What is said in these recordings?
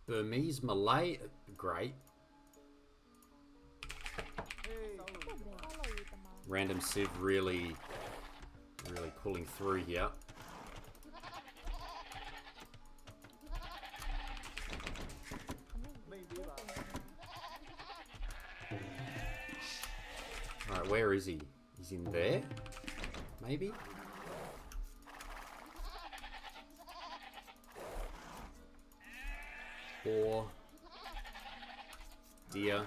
Burmese, Malay, great. Random Civ really pulling through here. Alright, where is he? He's in there? Maybe? Or deer.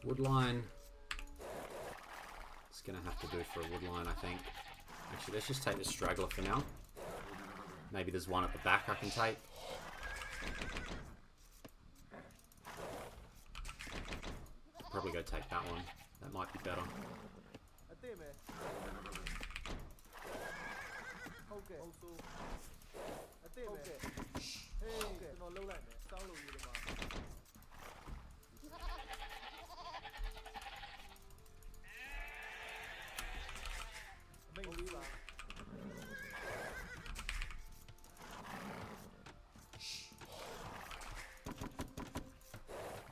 Woodline. It's gonna have to do for a woodline, I think. Actually, let's just take the straggler for now. Maybe there's one at the back I can take. Probably go take that one. That might be better.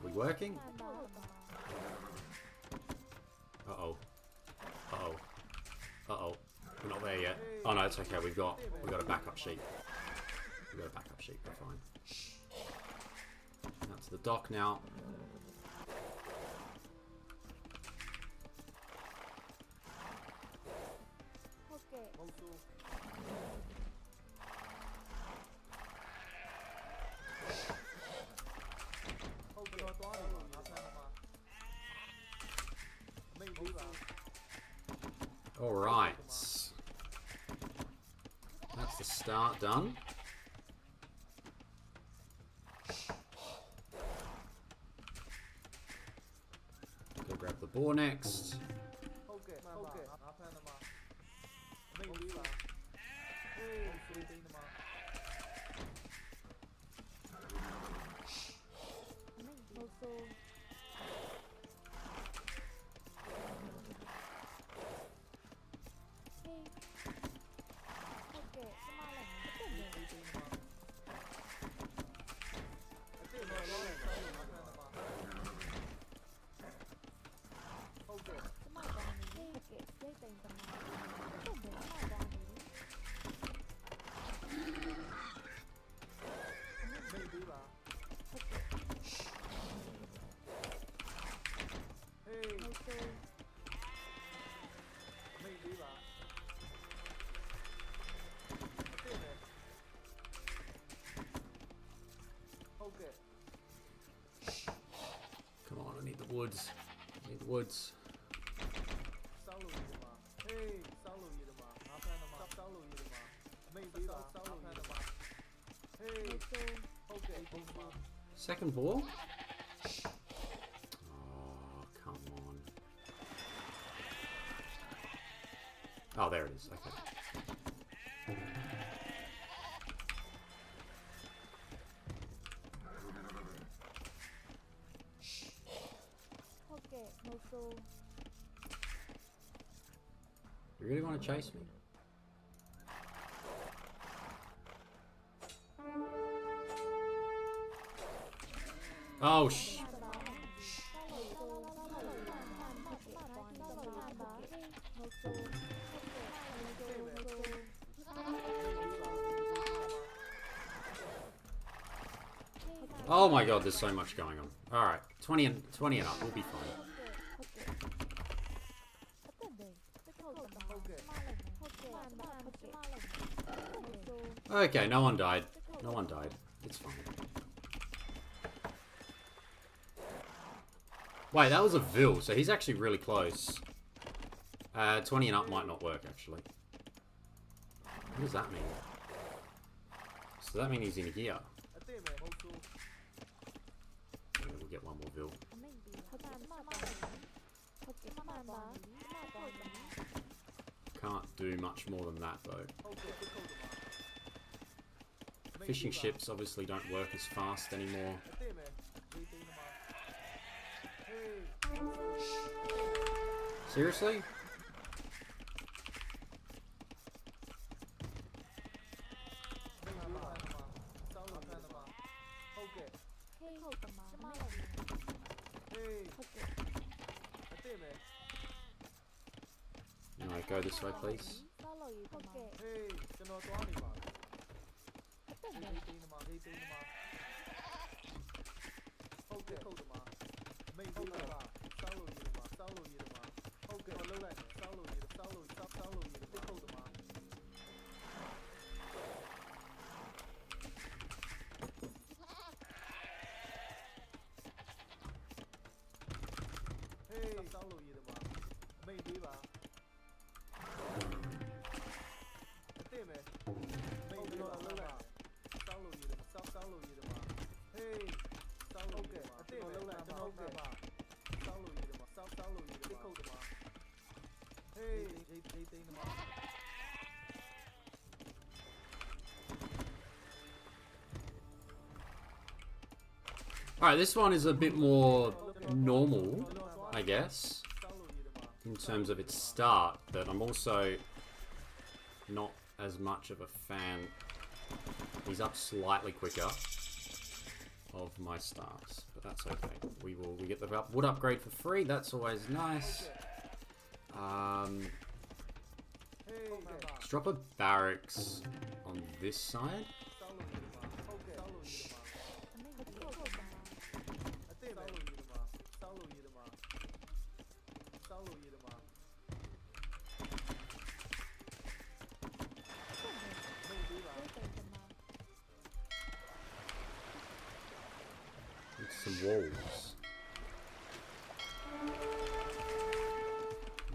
We working? Uh-oh. Uh-oh. Uh-oh. We're not there yet. Oh no, it's okay. We've got a backup sheet. We've got a backup sheet. We're fine. That's the dock now. Alright. That's the start done. Go grab the boar next. Come on, I need the woods. I need the woods. Second ball? Oh, come on. Oh, there it is. Okay. You really want to chase me? Oh, oh my god, there's so much going on. Alright, 20 and up, we'll be fine. Okay, no one died. No one died. It's fine. Wait, that was a Vil, so he's actually really close. 20 and up might not work, actually. What does that mean? So that means he's in here. Yeah, we'll get one more Vil. Can't do much more than that, though. Fishing ships obviously don't work as fast anymore. Seriously? go this way, please. Alright, this one is a bit more normal, I guess, in terms of its start, but I'm also not as much of a fan. He's up slightly quicker of my starts, but that's okay. We get the wood upgrade for free. That's always nice. Let's drop a barracks on this side. Some walls.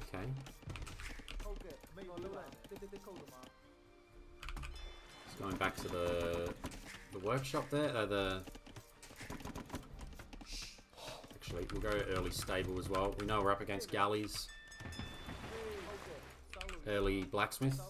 Okay. Just going back to the workshop there. Actually, we'll go early stable as well. We know we're up against galleys. Early blacksmith.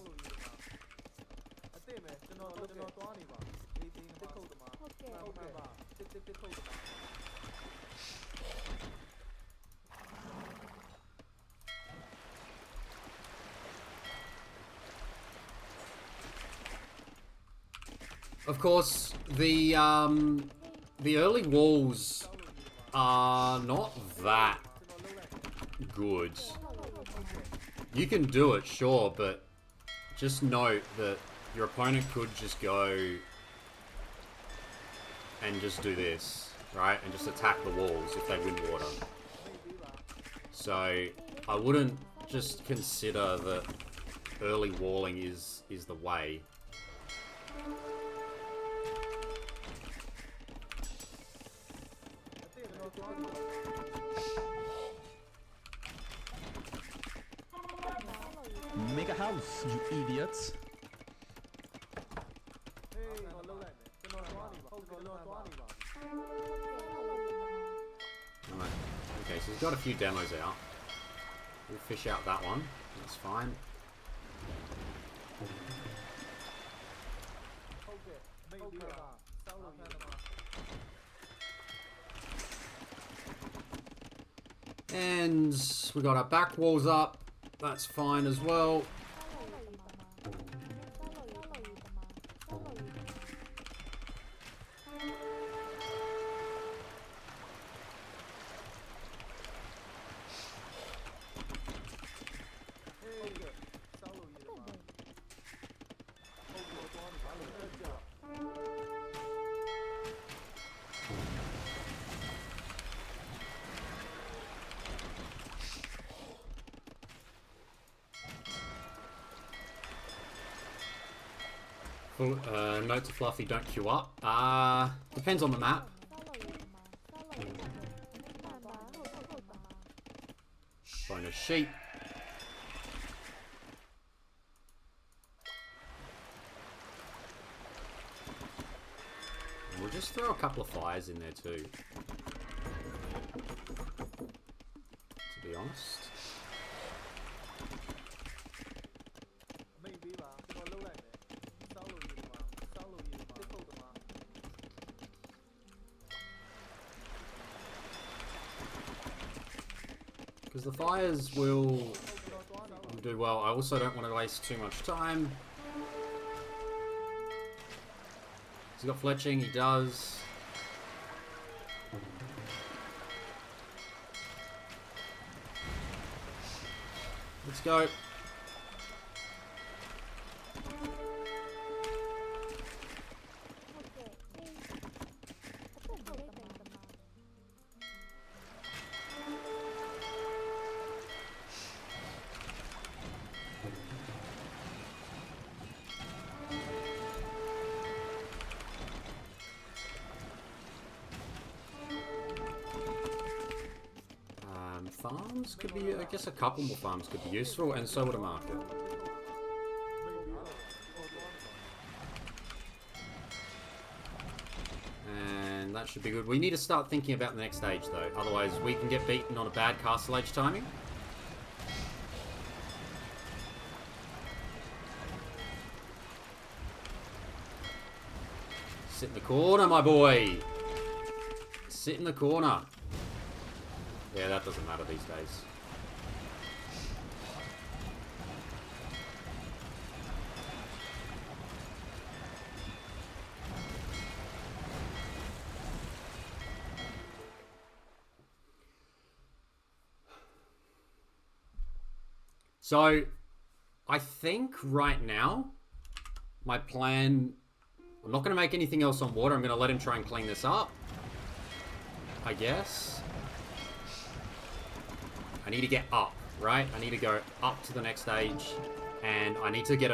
Of course, the early walls are not that good. You can do it, sure, but just note that your opponent could just go and just do this, right? And just attack the walls if they win water. So I wouldn't just consider that early walling is the way. Make a house, you idiots. Alright. Okay, so he's got a few demos out. We'll fish out that one. That's fine. And we got our back walls up. That's fine as well. Note to Fluffy, don't queue up. Depends on the map. Bonus sheep. And we'll just throw a couple of fires in there too. To be honest. Because the fires will do well. I also don't want to waste too much time. He's got fletching, he does. Let's go. farms could be, I guess a couple more farms could be useful, and so would a market. And that should be good. We need to start thinking about the next stage though, otherwise we can get beaten on a bad castle age timing. Sit in the corner, my boy. Sit in the corner. Yeah, that doesn't matter these days. So, I think right now, my plan... I'm not going to make anything else on water. I'm going to let him try and clean this up. I guess. I need to get up, right? I need to go up to the next stage. And I need to get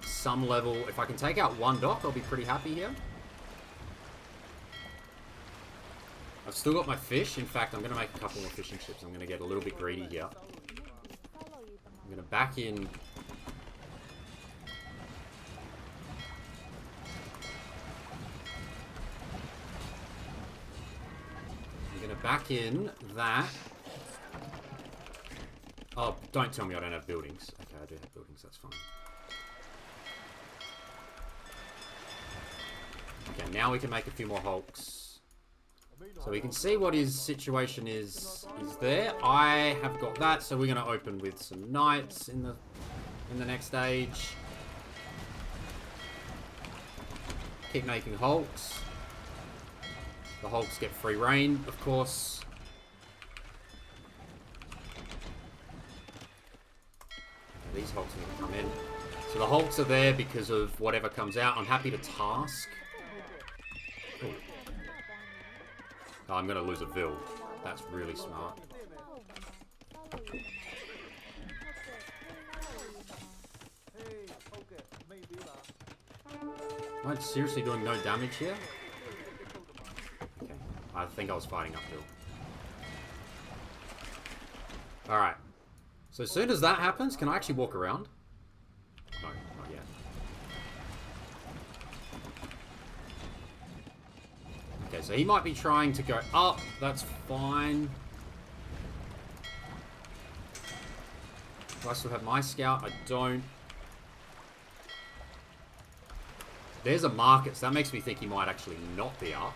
some level... If I can take out one dock, I'll be pretty happy here. I've still got my fish. In fact, I'm going to make a couple more fishing ships. I'm going to get a little bit greedy here. I'm going to back in... Back in that. Oh, don't tell me I don't have buildings. Okay, I do have buildings, that's fine. Okay, now we can make a few more hulks. So we can see what his situation is there. I have got that, so we're going to open with some knights in the next stage. Keep making hulks. The hulks get free reign, of course. These hulks need to come in. So the hulks are there because of whatever comes out. I'm happy to task. Ooh. Oh, I'm going to lose a vill. That's really smart. Am I seriously doing no damage here? I think I was fighting uphill. Alright. So as soon as that happens, can I actually walk around? No, not yet. Okay, so he might be trying to go up. That's fine. Do I still have my scout? I don't. There's a market, so that makes me think he might actually not be up.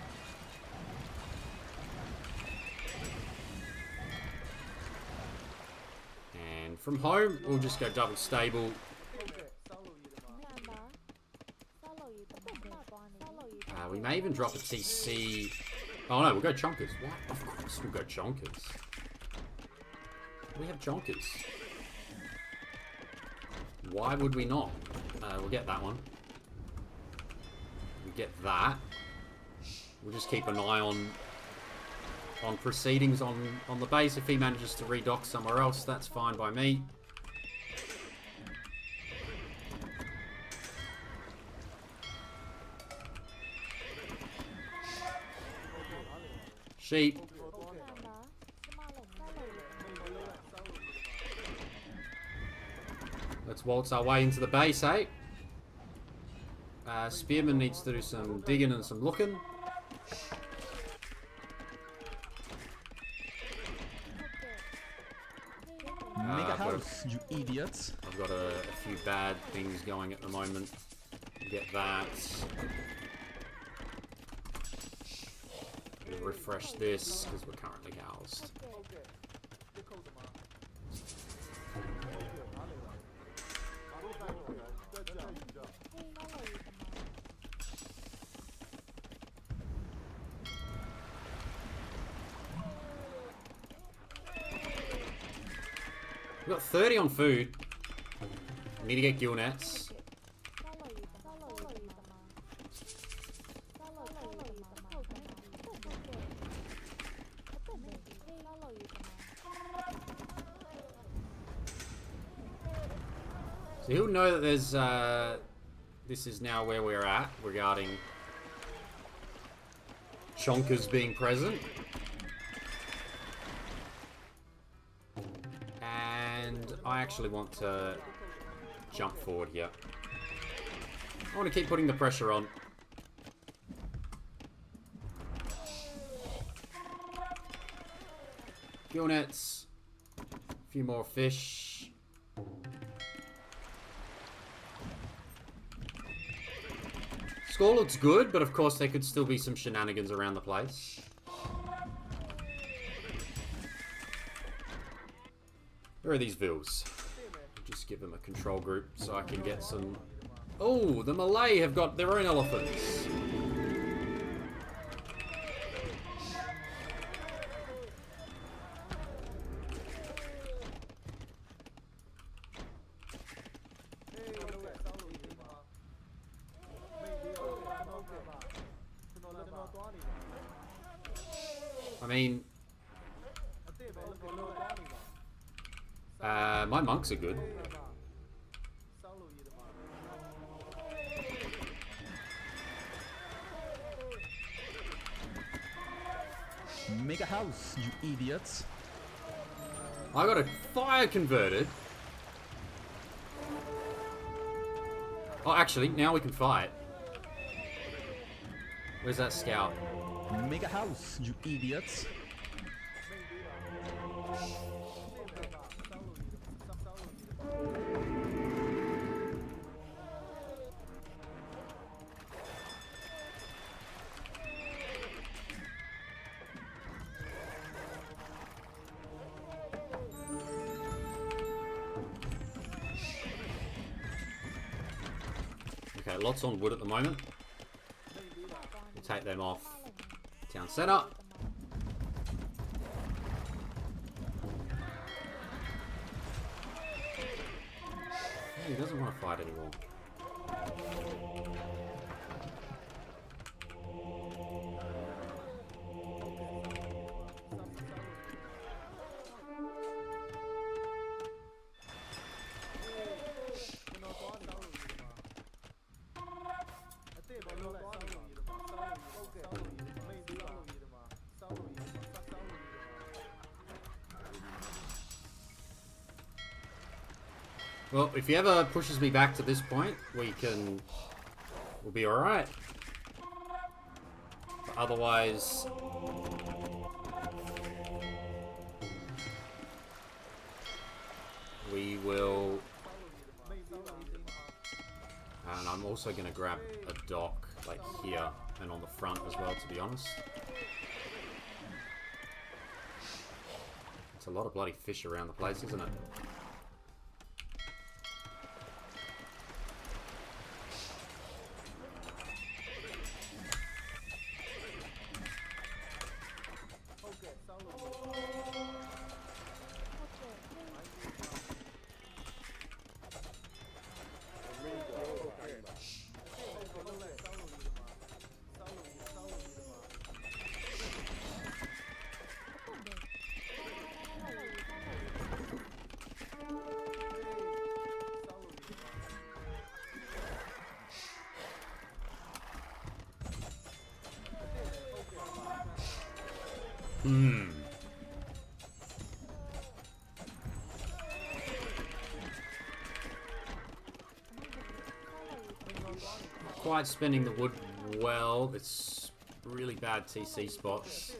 From home, we'll just go double stable. We may even drop a TC. Oh no, we'll go chonkers. What? Of course we'll go chonkers. We have chonkers. Why would we not? We'll get that one. We'll get that. We'll just keep an eye on proceedings on the base. If he manages to redock somewhere else, that's fine by me. Sheep. Let's waltz our way into the base, eh? Spearman needs to do some digging and some looking. You idiots. I've got a few bad things going at the moment. Get that. We'll refresh this because we're currently housed. We've got 30 on food. We need to get gill nets. So he'll know that there's, this is now where we're at regarding chonkers being present. actually want to jump forward here. I want to keep putting the pressure on. Gill nets. A few more fish. Score looks good, but of course there could still be some shenanigans around the place. Where are these vills? Just give them a control group so I can get some... Oh, the Malay have got their own elephants. I mean... my monks are good. Make a house, you idiots. I got a fire converted. Oh, actually, now we can fight. Where's that scout? Make a house, you idiots. Okay, lots on wood at the moment. We'll take them off town center. He doesn't want to fight anymore. Well, if he ever pushes me back to this point, we'll be alright. Otherwise... we will... And I'm also going to grab a dock, like here, and on the front as well, to be honest. It's a lot of bloody fish around the place, isn't it? Quite spending the wood well. It's really bad TC spots.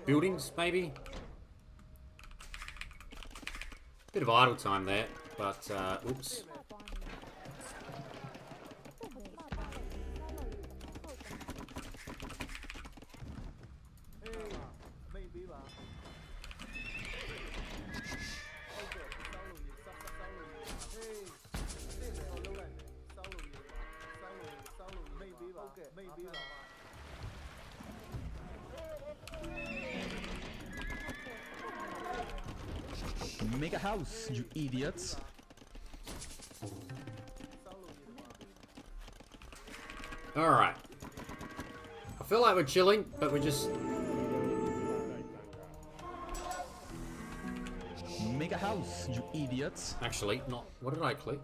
Buildings, maybe? Bit of idle time there, but, oops. Make a house, you idiots. Alright. I feel like we're chilling, but we're just... Make a house, you idiots. Actually, not... What did I click?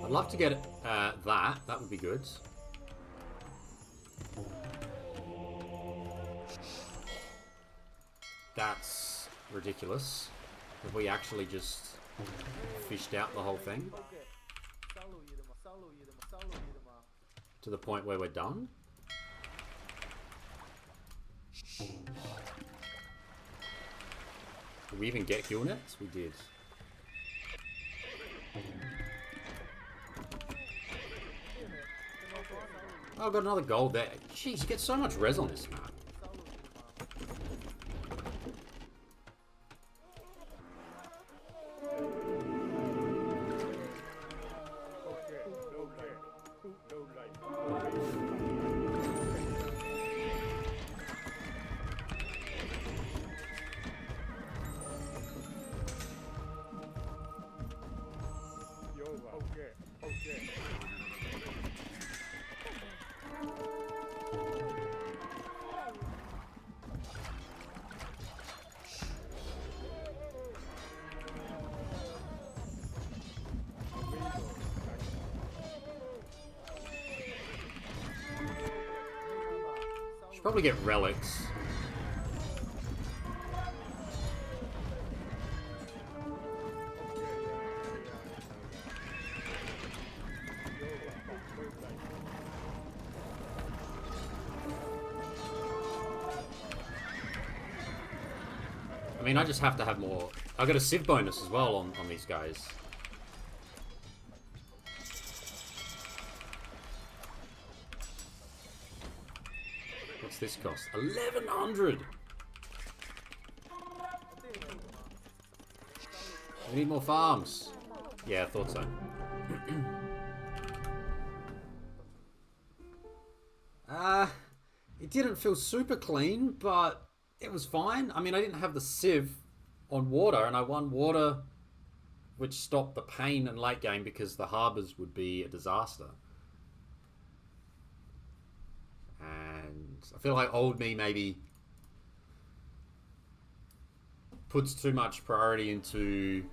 I'd love to get that. That would be good. That's ridiculous. Have we actually just fished out the whole thing? To the point where we're done? Did we even get kill nets? We did. Oh, I got another gold there. Jeez, you get so much res on this map. Should probably get relics. I mean, I just have to have more. I got a civ bonus as well on these guys. What's this cost? 1100. We need more farms. Yeah, I thought so. It didn't feel super clean, but it was fine. I mean, I didn't have the civ on water, and I won water, which stopped the pain in late game because the harbours would be a disaster. And I feel like old me maybe puts too much priority into,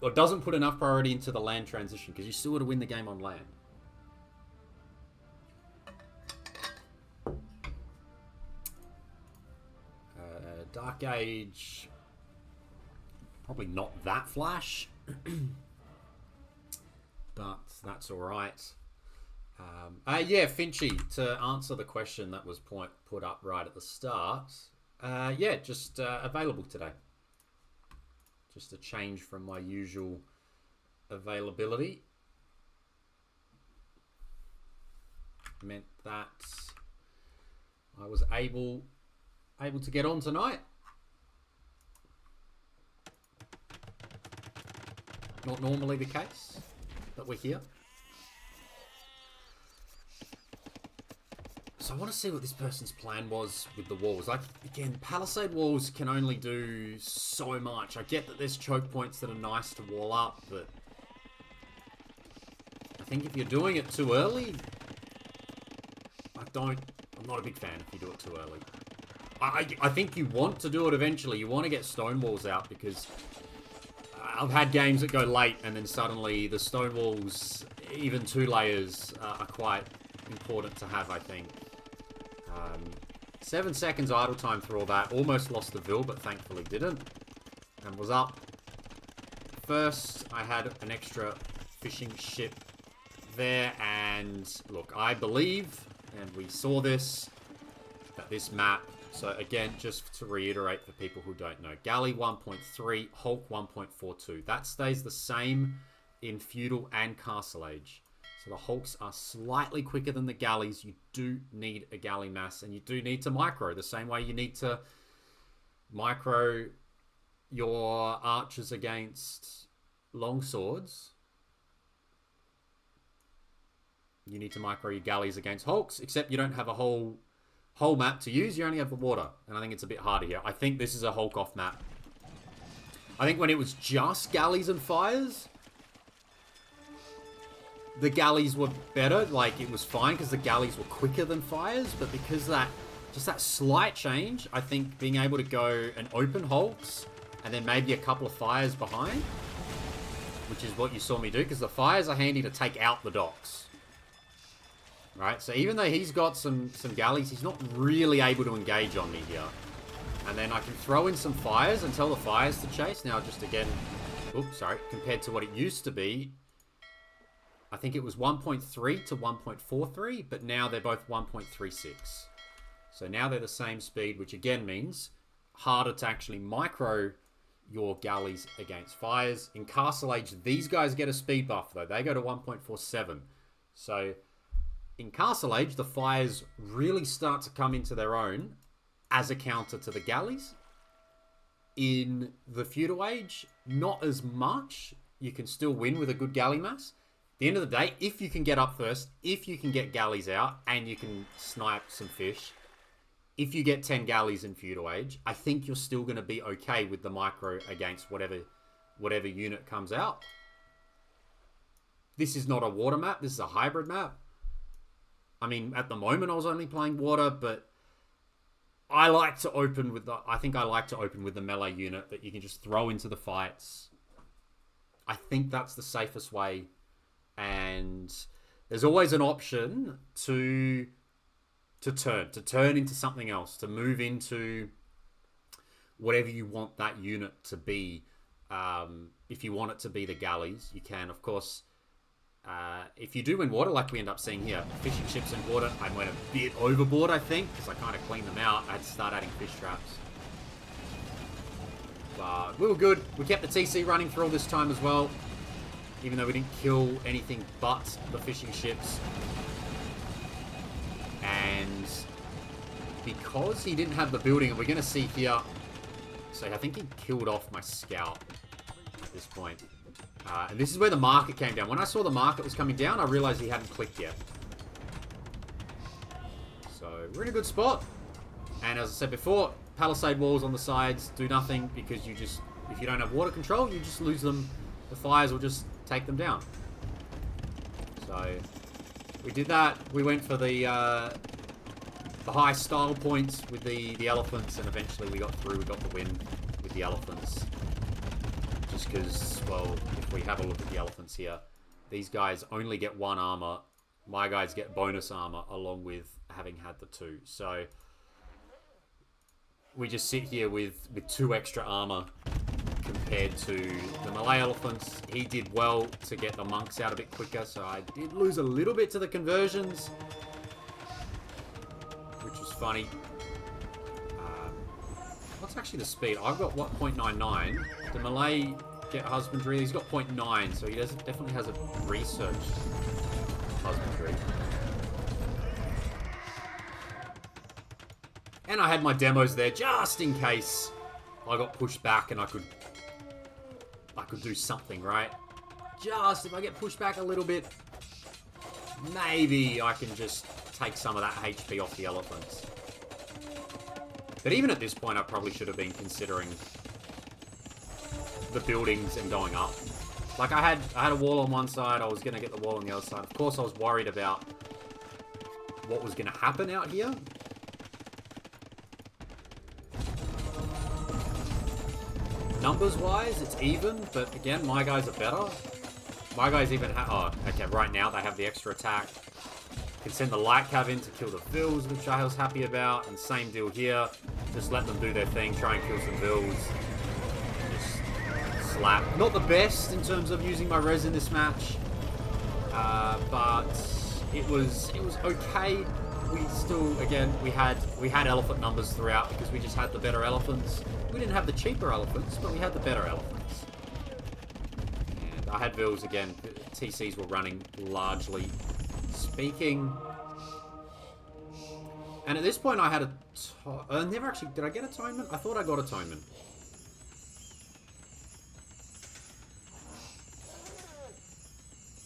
or doesn't put enough priority into the land transition, because you still got to win the game on land. Dark Age, probably not that flash, but that's all right. Yeah, Finchy, to answer the question that was put up right at the start, yeah, just available today. Just a change from my usual availability. Meant that I was able to get on tonight. Not normally the case. that we're here. So I want to see what this person's plan was with the walls. Like, again, palisade walls can only do so much. I get that there's choke points that are nice to wall up, but I think if you're doing it too early, I'm not a big fan if you do it too early. I think you want to do it eventually. You want to get stone walls out because I've had games that go late and then suddenly the stone walls, even 2 layers, are quite important to have, I think. 7 seconds idle time through all that. Almost lost the Vil, but thankfully didn't. And was up. First, I had an extra fishing ship there. And look, I believe, and we saw this, that this map... So again, just to reiterate for people who don't know, Galley 1.3, Hulk 1.42. That stays the same in Feudal and Castle Age. So the Hulks are slightly quicker than the Galleys. You do need a Galley mass, and you do need to micro. The same way you need to micro your archers against longswords. You need to micro your Galleys against Hulks, except you don't have a whole map to use. You only have the water, and I think it's a bit harder here. I think this is a Hulk off map. I think when it was just Galleys and Fires, the Galleys were better. Like, it was fine because the Galleys were quicker than Fires, but because just that slight change, I think being able to go and open Hulks and then maybe a couple of Fires behind, which is what you saw me do, because the Fires are handy to take out the docks. Right, so even though he's got some Galleys, he's not really able to engage on me here. And then I can throw in some Fires and tell the Fires to chase. Now, just again, oops, sorry, compared to what it used to be, I think it was 1.3 to 1.43, but now they're both 1.36. So now they're the same speed, which again means harder to actually micro your Galleys against Fires. In Castle Age, these guys get a speed buff, though. They go to 1.47. So in Castle Age, the Fires really start to come into their own as a counter to the Galleys. In the Feudal Age, not as much. You can still win with a good Galley mass. At the end of the day, if you can get up first, if you can get Galleys out, and you can snipe some fish, if you get 10 Galleys in Feudal Age, I think you're still going to be okay with the micro against whatever unit comes out. This is not a water map. This is a hybrid map. I mean, at the moment, I was only playing water, but I like to open with the melee unit that you can just throw into the fights. I think that's the safest way. And there's always an option to turn into something else, to move into whatever you want that unit to be. If you want it to be the Galleys, you can, of course. If you do win water, like we end up seeing here, fishing ships in water, I went a bit overboard, I think, because I kind of cleaned them out. I had to start adding fish traps. But we were good. We kept the TC running for all this time as well, even though we didn't kill anything but the fishing ships. And because he didn't have the building, and we're going to see here, so I think he killed off my scout at this point. And this is where the market came down. When I saw the market was coming down, I realized he hadn't clicked yet. So we're in a good spot. And as I said before, palisade walls on the sides do nothing because if you don't have water control, you just lose them. The Fires will just take them down. So we did that. We went for the high style points with the elephants, and eventually we got through. We got the win with the elephants. Just because, well, if we have a look at the elephants here, these guys only get 1 armor. My guys get bonus armor along with having had the 2. So we just sit here with 2 extra armor compared to the Malay elephants. He did well to get the monks out a bit quicker, so I did lose a little bit to the conversions, which was funny. What's actually the speed? I've got, what, 0.99. The Malay get husbandry. He's got 0.9, so he definitely has a research husbandry. And I had my demos there just in case I got pushed back and I could do something, right? if I get pushed back a little bit, maybe I can just take some of that HP off the elephants. But even at this point, I probably should have been considering the buildings and going up. Like, I had a wall on one side, I was going to get the wall on the other side. Of course, I was worried about what was going to happen out here. Numbers-wise, it's even, but again, my guys are better. My guys even have... Oh, okay, right now they have the extra attack. Can send the light cav in to kill the vills, which I was happy about. And same deal here. Just let them do their thing, try and kill some vills. Just slap. Not the best in terms of using my res in this match. But it was okay. We still, again, we had elephant numbers throughout because we just had the better elephants. We didn't have the cheaper elephants, but we had the better elephants. And I had vills again. TCs were running largely speaking. And at this point I had I never actually... Did I get atonement? I thought I got atonement.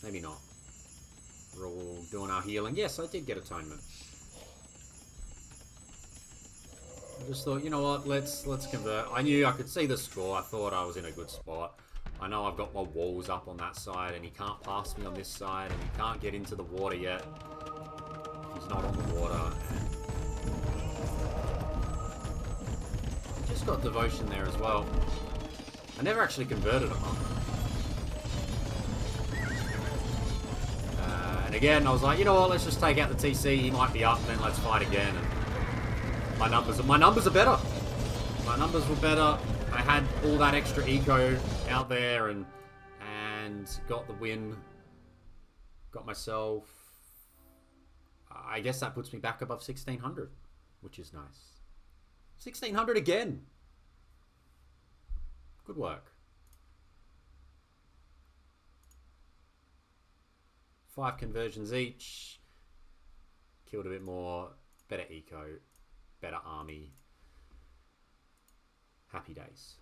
Maybe not. We're all doing our healing. Yes, I did get atonement. I just thought, you know what, let's convert. I knew I could see the score. I thought I was in a good spot. I know I've got my walls up on that side, and he can't pass me on this side, and he can't get into the water yet. He's not on the water. Just got devotion there as well. I never actually converted him up. And again, I was like, you know what, let's just take out the TC. He might be up, and then let's fight again. And my numbers are better. My numbers were better. I had all that extra eco out there and got the win. Got myself... I guess that puts me back above 1600, which is nice. 1600 again. Good work. 5 conversions each. Killed a bit more. Better eco. Better army. Happy days.